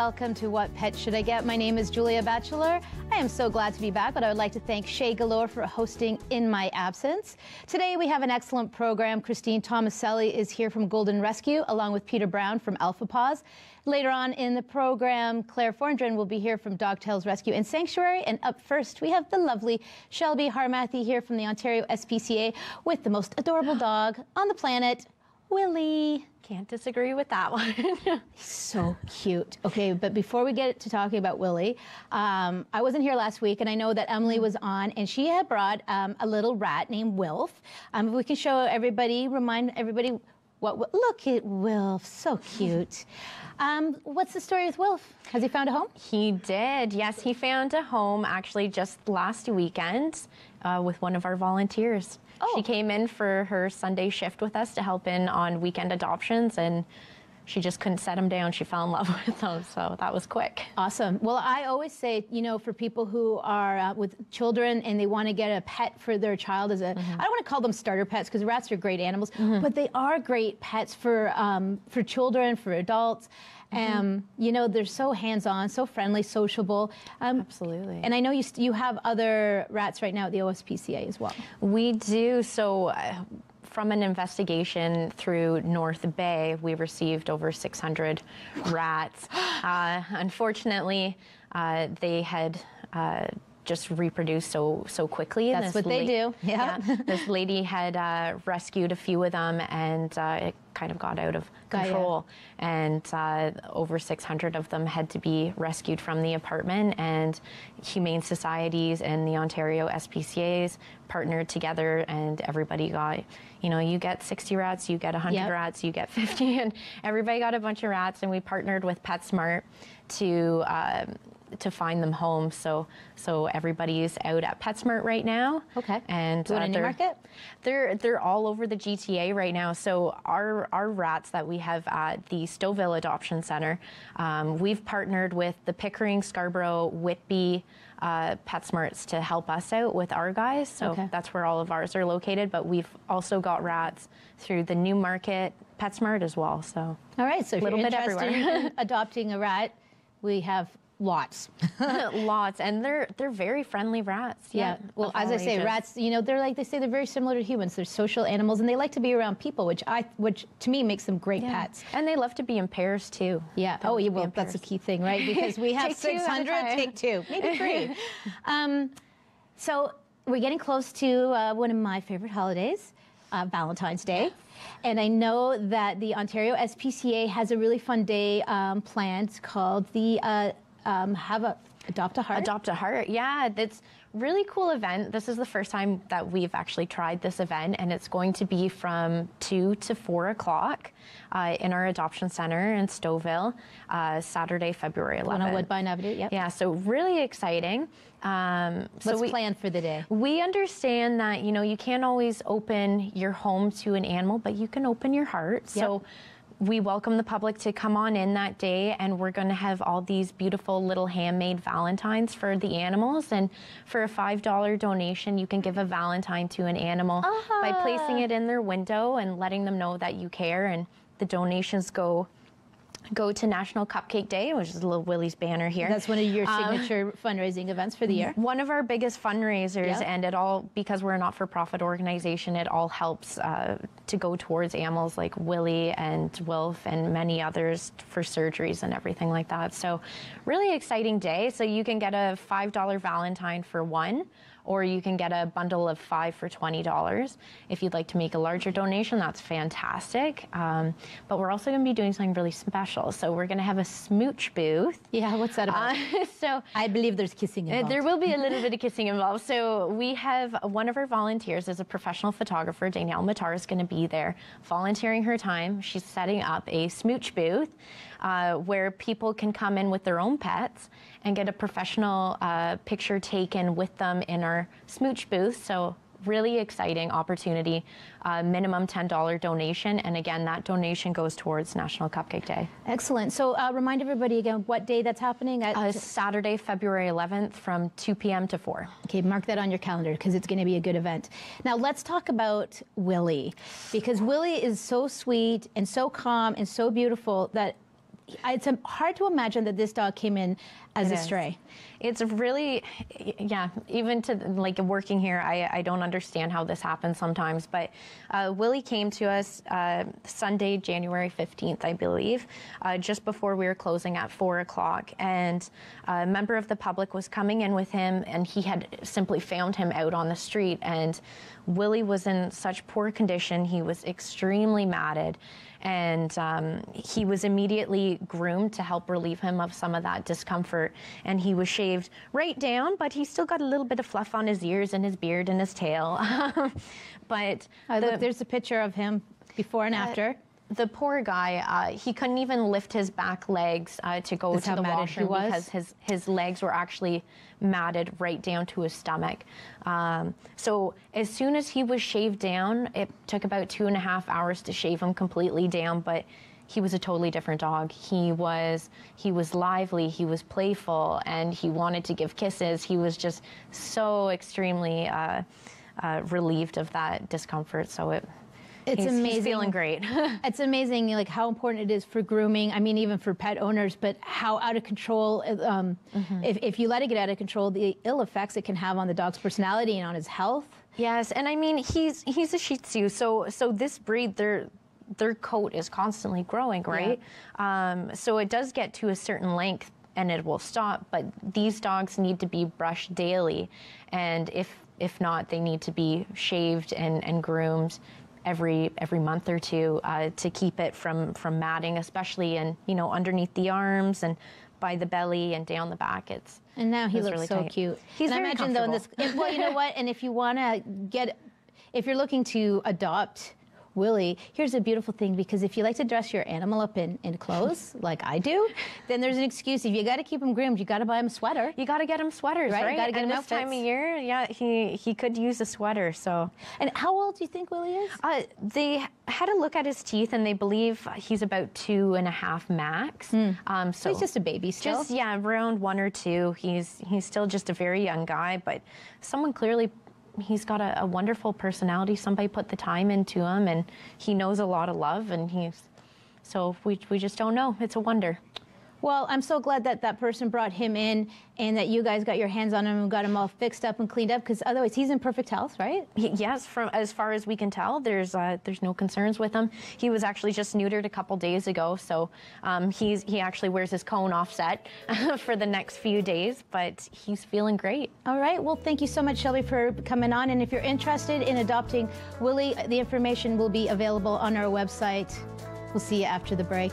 welcome to What Pet Should I Get? My name is Julia Batchelor. I am so glad to be back, but I would like to thank Shay Galore for hosting in my absence. Today we have an excellent program. Christine Tomaselli is here from Golden Rescue, along with Peter Brown from Elphaba. Later on in the program, Claire Forndren will be here from Dogtails Rescue and Sanctuary. And up first, we have the lovely Shelby Harmathy here from the Ontario SPCA with the most adorable dog on the planet, Willie. Can't disagree with that one. He's so cute. Okay, but before we get to talking about Willie, I wasn't here last week, and I know that Emily was on, and she had brought a little rat named Wilf. We can show everybody, remind everybody look at Wilf, so cute. What's the story with Wilf? Has he found a home? He did, yes. He found a home actually just last weekend with one of our volunteers. Oh. She came in for her Sunday shift with us to help in on weekend adoptions, and she just couldn't set him down. She fell in love with him, so that was quick. Awesome. Well, I always say, you know, for people who are with children and they want to get a pet for their child as a, I don't want to call them starter pets because rats are great animals, but they are great pets for children, for adults. You know, they're so hands-on, so friendly, sociable. Absolutely. And I know you have other rats right now at the OSPCA as well. We do. So from an investigation through North Bay, we received over 600 rats. Unfortunately, they had just reproduced so quickly. That's what they do. Yeah. This lady had rescued a few of them, and it kind of got out of control. And over 600 of them had to be rescued from the apartment, and Humane Societies and the Ontario SPCAs partnered together, and everybody got, you know, you get 60 rats, you get 100 rats, you get 50, and everybody got a bunch of rats, and we partnered with PetSmart to find them homes. So everybody's out at PetSmart right now. Okay. And do it in Newmarket? They're all over the GTA right now. So our rats that we have at the Stouffville Adoption Center, we've partnered with the Pickering, Scarborough, Whitby PetSmarts to help us out with our guys. So that's where all of ours are located. But we've also got rats through the Newmarket PetSmart as well. So all right. So if little you're bit interested everywhere. in adopting a rat, we have lots. Lots, and they're very friendly rats. Yeah. Well, as I say, rats, you know, they're like, they say they're very similar to humans. They're social animals, and they like to be around people, which to me makes them great pets. And they love to be in pairs too. Yeah. Oh, yeah. Well, that's a key thing, right? Because we have 600, take two, maybe three. So we're getting close to one of my favorite holidays, Valentine's Day. And I know that the Ontario SPCA has a really fun day planned called the Adopt a Heart. Adopt a Heart, yeah. It's a really cool event. This is the first time that we've actually tried this event, and it's going to be from 2 to 4 o'clock in our adoption center in Stouffville, Saturday, February 11th. On Woodbine Avenue, yep. Yeah, so really exciting. What's planned for the day? We understand that, you know, you can't always open your home to an animal, but you can open your heart. Yep. So we welcome the public to come on in that day, and we're going to have all these beautiful little handmade valentines for the animals. And for a $5 donation, you can give a valentine to an animal by placing it in their window and letting them know that you care. And the donations go to National Cupcake Day, which is a little Willie's banner here. That's one of your signature fundraising events for the year. One of our biggest fundraisers, and it all, because we're a not-for-profit organization, it all helps to go towards animals like Willie and Wilf and many others for surgeries and everything like that. So really exciting day. So you can get a $5 Valentine for one, or you can get a bundle of 5 for $20. If you'd like to make a larger donation, that's fantastic. But we're also going to be doing something really special. So we're going to have a smooch booth. Yeah, what's that about? So I believe there's kissing involved. There will be a little bit of kissing involved. So we have one of our volunteers is a professional photographer. Danielle Matar is going to be there volunteering her time. She's setting up a smooch booth where people can come in with their own pets and get a professional picture taken with them in our smooch booth. So really exciting opportunity, minimum $10 donation. And again, that donation goes towards National Cupcake Day. Excellent. So remind everybody again what day that's happening. Saturday, February 11th from 2 p.m. to 4. Okay, mark that on your calendar because it's going to be a good event. Now let's talk about Willie, because Willie is so sweet and so calm and so beautiful that it's hard to imagine that this dog came in as a stray. It's really, yeah, even to like working here, I don't understand how this happens sometimes. But Willie came to us Sunday, January 15th, I believe, just before we were closing at 4 o'clock. And a member of the public was coming in with him, and he had simply found him out on the street. And Willie was in such poor condition. He was extremely matted. And he was immediately groomed to help relieve him of some of that discomfort. And he was shaved right down, but he still got a little bit of fluff on his ears and his beard and his tail. But look, there's a picture of him before and after. The poor guy, he couldn't even lift his back legs to go to the washroom because his legs were actually matted right down to his stomach. So as soon as he was shaved down, it took about 2.5 hours to shave him completely down, but he was a totally different dog. He was lively, he was playful, and he wanted to give kisses. He was just so extremely relieved of that discomfort. So it's amazing. He's feeling great. It's amazing, like how important it is for grooming. I mean, even for pet owners, but how out of control, if you let it get out of control, the ill effects it can have on the dog's personality and on his health. Yes, and I mean, he's a Shih Tzu, so this breed, their coat is constantly growing, right? Yeah. So it does get to a certain length and it will stop, but these dogs need to be brushed daily, and if not, they need to be shaved and groomed every month or two to keep it from matting, especially in, underneath the arms and by the belly and down the back. And now he looks really so tight. cute. He's and very I imagine though, well, you know what? And if you want to if you're looking to adopt Willie, here's a beautiful thing, because if you like to dress your animal up in clothes, like I do, then there's an excuse. If you got to keep him groomed, you got to buy him a sweater. You got to get him sweaters, right? You got to get him this time of year, yeah, he could use a sweater. So. And how old do you think Willie is? They had a look at his teeth, and they believe he's about 2.5 max. So he's just a baby still. Just around 1 or 2. He's still just a very young guy, but someone clearly. He's got a wonderful personality. Somebody put the time into him, and he knows a lot of love, and so we just don't know. It's a wonder. Well, I'm so glad that that person brought him in and that you guys got your hands on him and got him all fixed up and cleaned up, because otherwise he's in perfect health, right? Yes, from as far as we can tell, there's no concerns with him. He was actually just neutered a couple days ago, so he actually wears his cone offset for the next few days, but he's feeling great. All right. Well, thank you so much, Shelby, for coming on. And if you're interested in adopting Willie, the information will be available on our website. We'll see you after the break.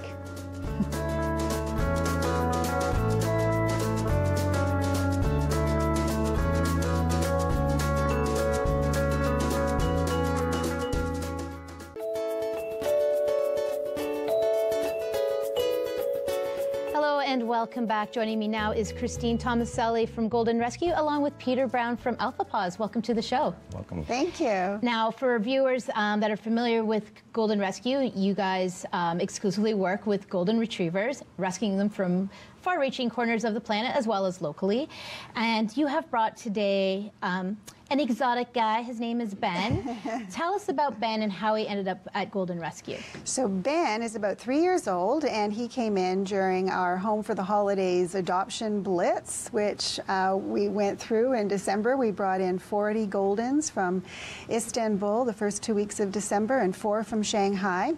And welcome back. Joining me now is Christine Tomaselli from Golden Rescue, along with Peter Brown from Paws. Welcome to the show. Welcome. Thank you. Now, for viewers that are familiar with Golden Rescue, you guys exclusively work with golden retrievers, rescuing them from far-reaching corners of the planet as well as locally. And you have brought today an exotic guy. His name is Ben. Tell us about Ben and how he ended up at Golden Rescue. So Ben is about 3 years old, and he came in during our Home for the Holidays adoption blitz, which we went through in December. We brought in 40 Goldens from Istanbul the first 2 weeks of December and 4 from Shanghai.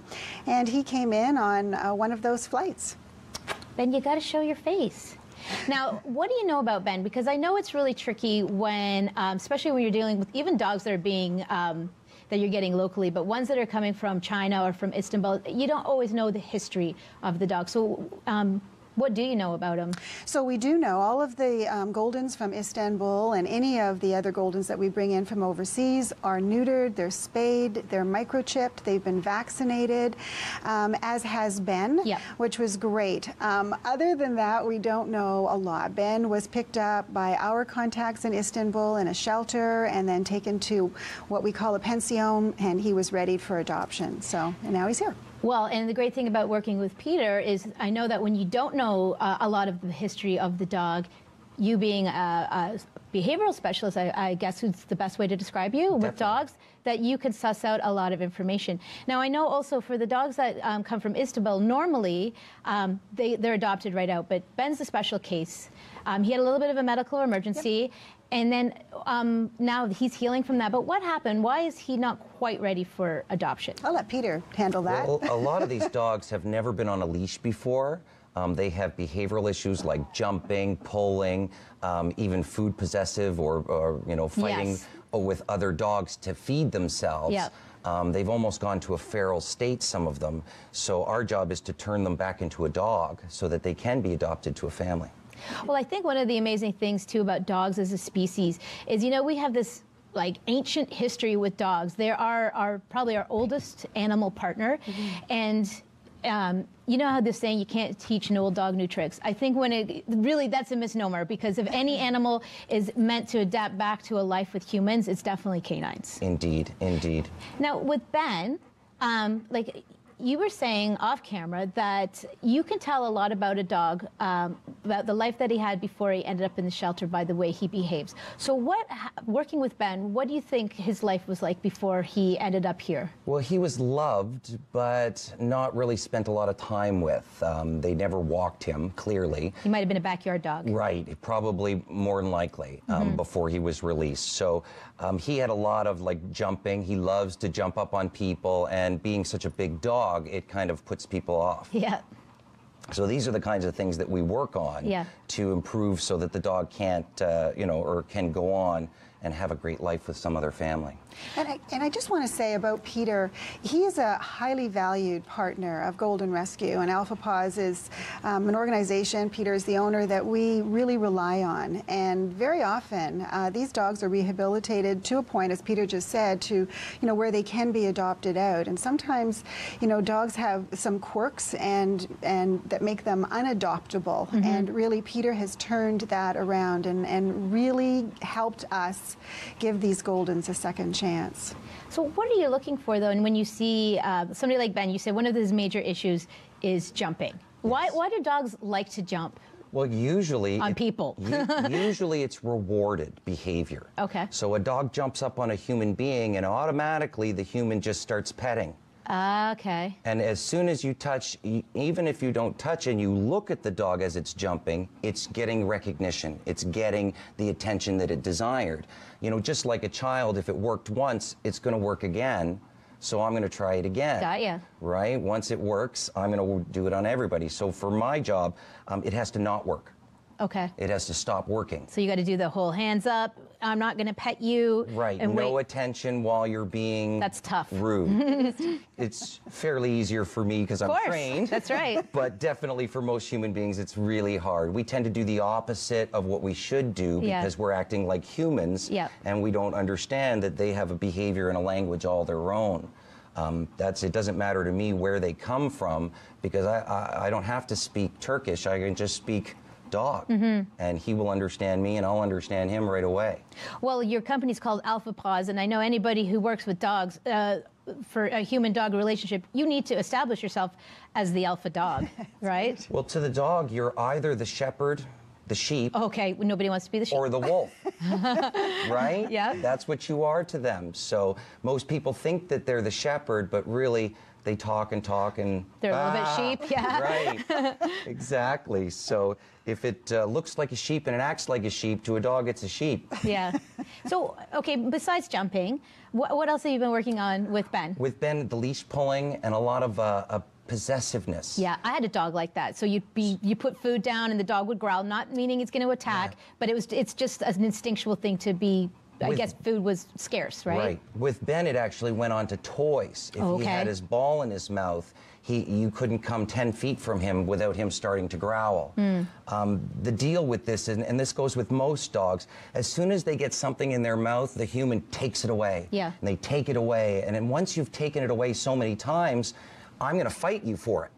And he came in on one of those flights. Ben, you got to show your face. Now, what do you know about Ben? Because I know it's really tricky when, especially when you're dealing with even dogs that are being, that you're getting locally, but ones that are coming from China or from Istanbul, you don't always know the history of the dog. So what do you know about him? So we do know all of the Goldens from Istanbul and any of the other Goldens that we bring in from overseas are neutered, they're spayed, they're microchipped, they've been vaccinated, as has Ben, which was great. Other than that, we don't know a lot. Ben was picked up by our contacts in Istanbul in a shelter and then taken to what we call a pension, and he was ready for adoption. So, and now he's here. Well, and the great thing about working with Peter is I know that when you don't know a lot of the history of the dog, you being a behavioral specialist, I guess is the best way to describe you, with dogs, that you can suss out a lot of information. Now, I know also for the dogs that come from Istanbul, normally they're adopted right out, but Ben's a special case. He had a little bit of a medical emergency, and then now he's healing from that. But what happened? Why is he not quite ready for adoption? I'll let Peter handle that. Well, a lot of these dogs have never been on a leash before. They have behavioral issues like jumping, pulling, even food possessive or fighting with other dogs to feed themselves. Yep. They've almost gone to a feral state, some of them. So our job is to turn them back into a dog so that they can be adopted to a family. Well, I think one of the amazing things, too, about dogs as a species is, we have this like ancient history with dogs. They are probably our oldest animal partner. And you know how they're saying you can't teach an old dog new tricks. I think really that's a misnomer, because if any animal is meant to adapt back to a life with humans, it's definitely canines. Indeed, indeed. Now with Ben, like you were saying off camera that you can tell a lot about a dog, about the life that he had before he ended up in the shelter by the way he behaves. So working with Ben, what do you think his life was like before he ended up here? Well, he was loved, but not really spent a lot of time with. They never walked him, clearly. He might have been a backyard dog. Right, probably more than likely, before he was released. So he had a lot of like jumping. He loves to jump up on people, and being such a big dog, it kind of puts people off. Yeah. So these are the kinds of things that we work on to improve so that the dog can't, or can go on and have a great life with some other family. And I just want to say about Peter, he is a highly valued partner of Golden Rescue, and Paws is an organization, Peter is the owner, that we really rely on. And very often, these dogs are rehabilitated to a point, as Peter just said, to where they can be adopted out. And sometimes, dogs have some quirks and that make them unadoptable. And really, Peter has turned that around and really helped us give these Goldens a second chance. So what are you looking for, though, and when you see somebody like Ben, you said one of his major issues is jumping. Why do dogs like to jump? Well, usually on people. Usually it's rewarded behavior. Okay. So a dog jumps up on a human being and automatically the human just starts petting. Okay. And as soon as you touch, even if you don't touch and you look at the dog as it's jumping, it's getting recognition. It's getting the attention that it desired. Just like a child, if it worked once, it's going to work again. So I'm going to try it again. Got ya. Right? Once it works, I'm going to do it on everybody. So for my job, it has to not work. Okay. It has to stop working. So you got to do the whole hands up. I'm not going to pet you. Right. And no wait. attention while you're being That's tough. rude. It's fairly easier for me because I'm trained. That's right. But definitely for most human beings, it's really hard. We tend to do the opposite of what we should do because we're acting like humans, and we don't understand that they have a behavior and a language all their own. It doesn't matter to me where they come from, because I don't have to speak Turkish. I can just speak dog, and he will understand me and I'll understand him right away. Well, your company's called Paws, and I know anybody who works with dogs, for a human-dog relationship, you need to establish yourself as the alpha dog, right? Well, to the dog, you're either the shepherd, the sheep. Okay, nobody wants to be the sheep. Or the wolf, right? Yeah. That's what you are to them. So most people think that they're the shepherd, but really they talk and talk and... They're a little bit sheep, yeah. Right, exactly. So if it looks like a sheep and it acts like a sheep, to a dog it's a sheep. Yeah. So, okay, besides jumping, what else have you been working on with Ben? With Ben, the leash pulling and a lot of possessiveness. Yeah, I had a dog like that. So you put food down and the dog would growl, not meaning it's going to attack, but it's just an instinctual thing to be... I guess food was scarce, right? Right. With Ben, it actually went on to toys. If he had his ball in his mouth, you couldn't come 10 feet from him without him starting to growl. The deal with this, and this goes with most dogs, as soon as they get something in their mouth, the human takes it away. Yeah. And they take it away. And then once you've taken it away so many times, I'm going to fight you for it.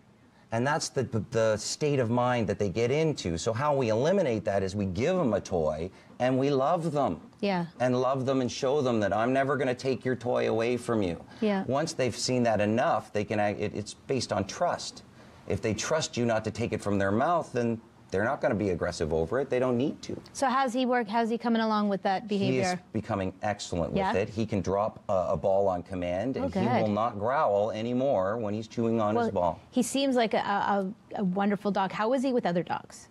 And that's the state of mind that they get into. So how we eliminate that is we give them a toy and we love them. Yeah. And love them and show them that I'm never going to take your toy away from you. Yeah. Once they've seen that enough, they can it's based on trust. If they trust you not to take it from their mouth, then They're not going to be aggressive over it. They don't need to. So how's he work? How's he coming along with that behavior? He is becoming excellent with it. He can drop a ball on command, and he will not growl anymore when he's chewing on his ball. He seems like a wonderful dog. How is he with other dogs?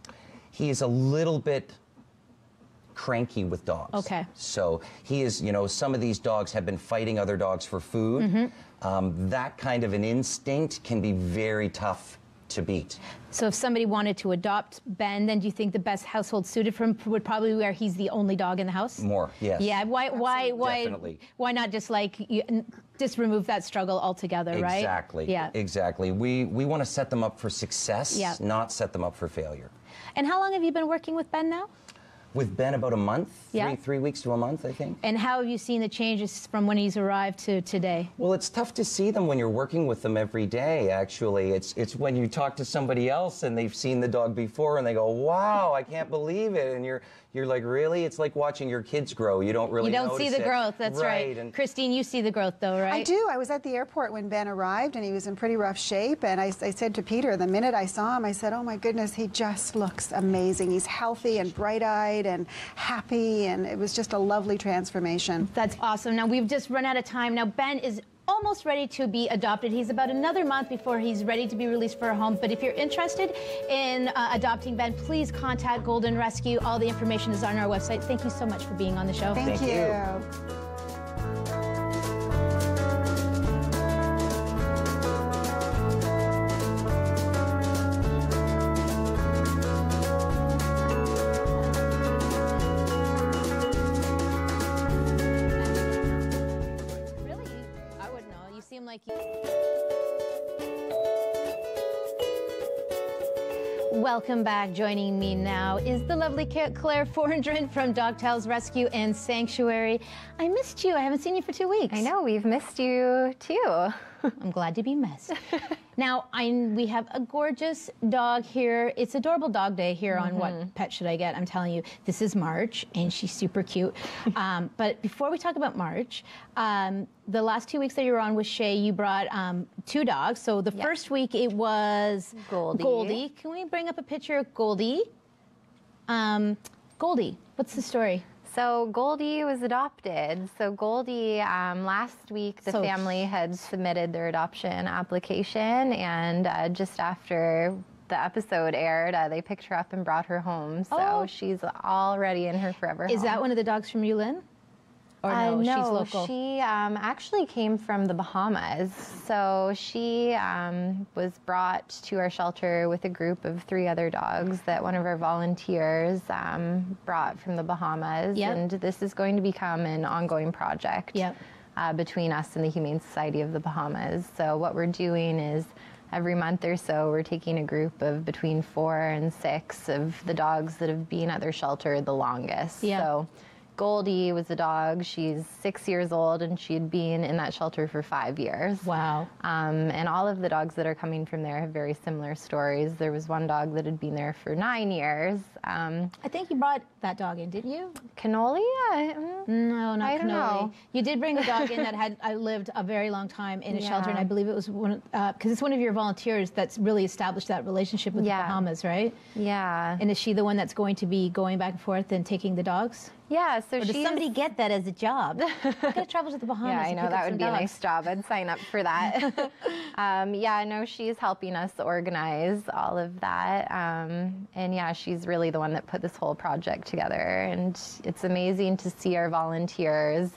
He's a little bit cranky with dogs. Okay. So he is, you know, some of these dogs have been fighting other dogs for food. That kind of an instinct can be very tough to beat. So if somebody wanted to adopt Ben, then do you think the best household suited for him would probably be where he's the only dog in the house? More, yes. Yeah, why Definitely. Why not just like just remove that struggle altogether, right? Exactly. Yeah. Exactly. We want to set them up for success, not set them up for failure. And how long have you been working with Ben now? With Ben, about a month, Yeah. three weeks to a month, I think. And how have you seen the changes from when he's arrived to today? Well, it's tough to see them when you're working with them every day, actually. It's when you talk to somebody else and they've seen the dog before and they go, wow, I can't believe it. And you're like, really? It's like watching your kids grow. You don't really You don't see the growth, that's right. And Christine, you see the growth though, right? I do. I was at the airport when Ben arrived and he was in pretty rough shape, and I said to Peter, the minute I saw him, I said, oh my goodness, he just looks amazing. He's healthy and bright-eyed and happy, and it was just a lovely transformation. That's awesome. Now we've just run out of time. Now Ben is almost ready to be adopted. He's about another month before he's ready to be released for a home. But if you're interested in adopting Ben, please contact Golden Rescue. All the information is on our website. Thank you so much for being on the show. Thank you. Welcome back. Joining me now is the lovely Claire Fordrin from Dog Tales Rescue and Sanctuary. I missed you. I haven't seen you for 2 weeks. I know, we've missed you too. I'm glad to be missed. Now, we have a gorgeous dog here. It's Adorable Dog Day here on What Pet Should I Get? I'm telling you, this is Marge, and she's super cute. But before we talk about Marge, the last 2 weeks that you were on with Shay, you brought 2 dogs. So the first week it was Goldie. Can we bring up a picture of Goldie? Goldie, what's the story? So Goldie was adopted. So Goldie, last week the family had submitted their adoption application, and just after the episode aired, they picked her up and brought her home. So she's already in her forever home. Is that one of the dogs from Yulin? Or no, she's local? She actually came from the Bahamas. So she was brought to our shelter with a group of 3 other dogs that one of our volunteers brought from the Bahamas. And this is going to become an ongoing project between us and the Humane Society of the Bahamas. So what we're doing is every month or so, we're taking a group of between 4 and 6 of the dogs that have been at their shelter the longest. So Goldie was a dog. She's 6 years old, and she had been in that shelter for 5 years. Wow. And all of the dogs that are coming from there have very similar stories. There was one dog that had been there for 9 years. I think you brought that dog in, didn't you? Cannoli? No, not I Cannoli. don't know. You did bring a dog in that had lived a very long time in a shelter, and I believe it was one because it's one of your volunteers that's really established that relationship with the Bahamas, right? Yeah. And is she the one that's going to be going back and forth and taking the dogs? Yeah, so or does somebody get that as a job? I gotta travel to the Bahamas. Yeah, I know, that would be a nice job. I'd sign up for that. Yeah, no, she's helping us organize all of that. And yeah, she's really the one that put this whole project together. And it's amazing to see our volunteers,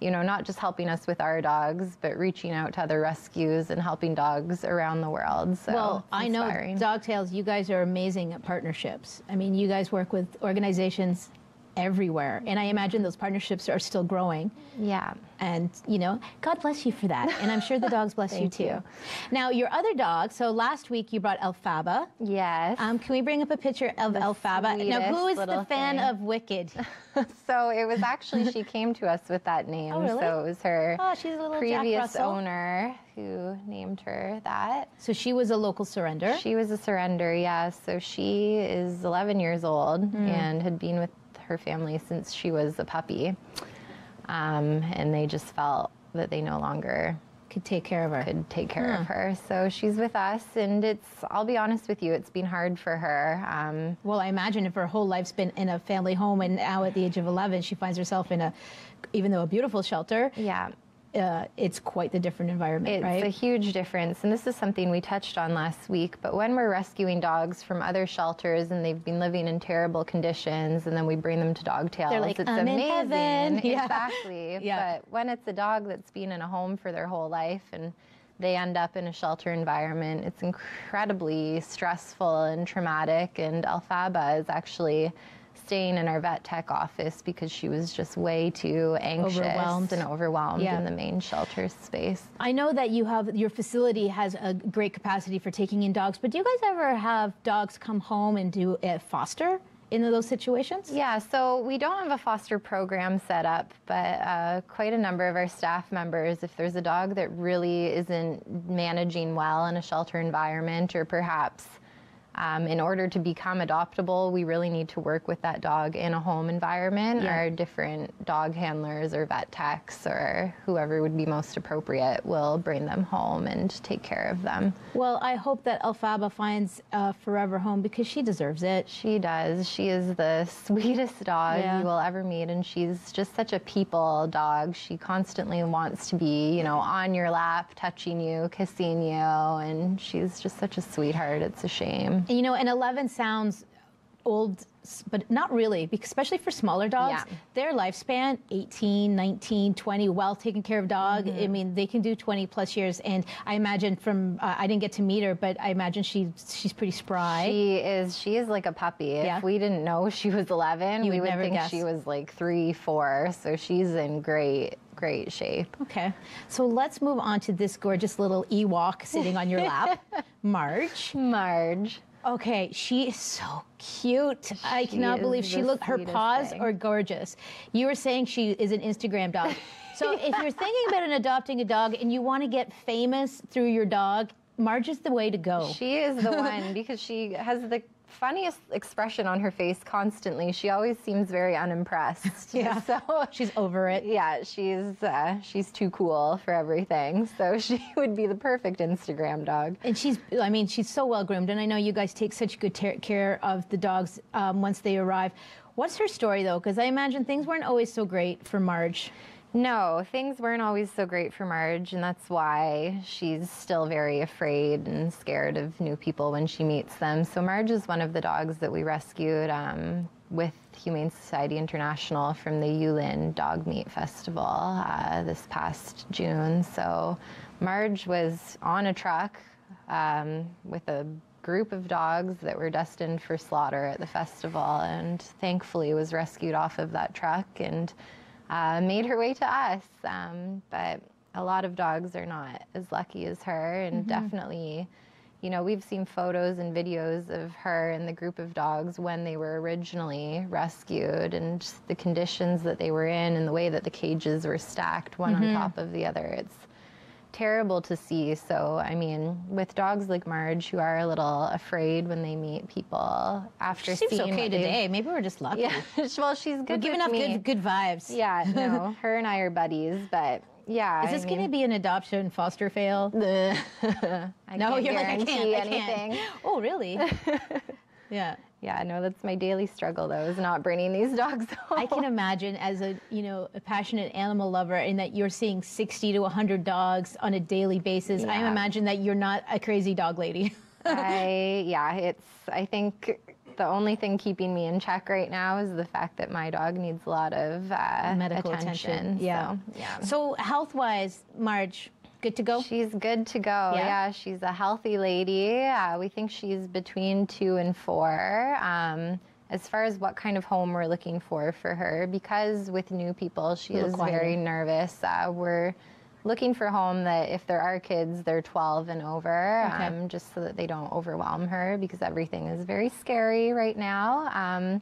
you know, not just helping us with our dogs, but reaching out to other rescues and helping dogs around the world. So well, I know Dog Tales, you guys are amazing at partnerships. I mean, you guys work with organizations everywhere, and I imagine those partnerships are still growing. Yeah. And, you know, God bless you for that. And I'm sure the dogs bless you too. Now, your other dog, so last week you brought Elphaba. Yes. Can we bring up a picture of Elphaba? Now, who is the fan of Wicked? So it was actually, she came to us with that name. Oh, really? So it was her she's a little previous owner who named her that. So she was a local surrender? She was a surrender, yeah. So she is 11 years old and had been with her family since she was a puppy. And they just felt that they no longer could take care of her. Could take care of her. So she's with us, and I'll be honest with you, it's been hard for her. Well, I imagine if her whole life's been in a family home, and now at the age of 11, she finds herself in even though a beautiful shelter. Yeah. It's quite the different environment, right? It's a huge difference, and this is something we touched on last week, but when we're rescuing dogs from other shelters and they've been living in terrible conditions, and then we bring them to Dogtails, they're like, it's I'm amazing. in heaven. Yeah. Exactly. Yeah. But when it's a dog that's been in a home for their whole life and they end up in a shelter environment, it's incredibly stressful and traumatic, and Elphaba is actually staying in our vet tech office because she was just way too anxious and overwhelmed in the main shelter space. I know that your facility has a great capacity for taking in dogs, but do you guys ever have dogs come home and do a foster in those situations? Yeah, so we don't have a foster program set up, but quite a number of our staff members, if there's a dog that really isn't managing well in a shelter environment, or perhaps in order to become adoptable, we really need to work with that dog in a home environment. Yeah. Our different dog handlers or vet techs or whoever would be most appropriate will bring them home and take care of them. Well, I hope that Elphaba finds a forever home because she deserves it. She does. She is the sweetest dog you will ever meet, and she's just such a people dog. She constantly wants to be, on your lap, touching you, kissing you, and she's just such a sweetheart. It's a shame. And 11 sounds old, but not really, because especially for smaller dogs, their lifespan, 18, 19, 20, well taken care of dog. I mean, they can do 20 plus years. And I imagine I didn't get to meet her, but I imagine she's pretty spry. She is like a puppy. Yeah. If we didn't know she was 11, we would think she was like 3, 4. So she's in great shape. Okay. So let's move on to this gorgeous little Ewok sitting on your lap, Marge. Marge. Okay, she is so cute. I cannot believe her paws are gorgeous. You were saying she is an Instagram dog. So if you're thinking about adopting a dog and you want to get famous through your dog, Marge is the way to go. She is the one because she has the funniest expression on her face constantly. She always seems very unimpressed. Yeah. So she's over it. Yeah, she's too cool for everything. So she would be the perfect Instagram dog. And she's so well groomed. And I know you guys take such good care of the dogs once they arrive. What's her story though? Because I imagine things weren't always so great for Marge. No, things weren't always so great for Marge, and that's why she's still very afraid and scared of new people when she meets them. So Marge is one of the dogs that we rescued with Humane Society International from the Yulin Dog Meat Festival this past June. So Marge was on a truck with a group of dogs that were destined for slaughter at the festival, and thankfully was rescued off of that truck and made her way to us, but a lot of dogs are not as lucky as her, and definitely, we've seen photos and videos of her and the group of dogs when they were originally rescued, and the conditions that they were in and the way that the cages were stacked one on top of the other. It's terrible to see. So, I mean, with dogs like Marge, who are a little afraid when they meet people after she seems seeing okay today. Maybe we're just lucky. Yeah, well, she's good. We're giving off good vibes. Yeah, no, her and I are buddies, but yeah. Is this going to be an adoption foster fail? No, you're like, I can't. anything. Oh, really? Yeah. Yeah, no, that's my daily struggle, though, is not bringing these dogs home. I can imagine as a passionate animal lover, and that you're seeing 60 to 100 dogs on a daily basis. Yeah. I imagine that you're not a crazy dog lady. I think the only thing keeping me in check right now is the fact that my dog needs a lot of medical attention. Yeah. So health-wise, Marge, good to go? She's good to go. Yeah, she's a healthy lady. We think she's between 2 and 4. As far as what kind of home we're looking for her, because with new people, she is very nervous. We're looking for a home that if there are kids, they're 12 and over, just so that they don't overwhelm her, because everything is very scary right now.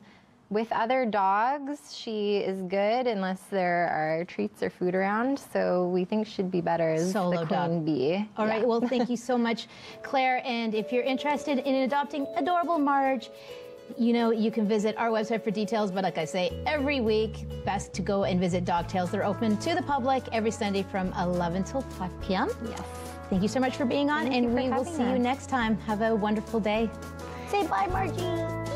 With other dogs, she is good unless there are treats or food around, so we think she'd be better as the queen bee. All right, well, thank you so much, Claire, and if you're interested in adopting adorable Marge, You know, you can visit our website for details, but like I say, every week, best to go and visit Dogtails. They're open to the public every Sunday from 11 till 5 p.m. Yes. Thank you so much for being on, and we will see you next time. Have a wonderful day. Say bye, Margie.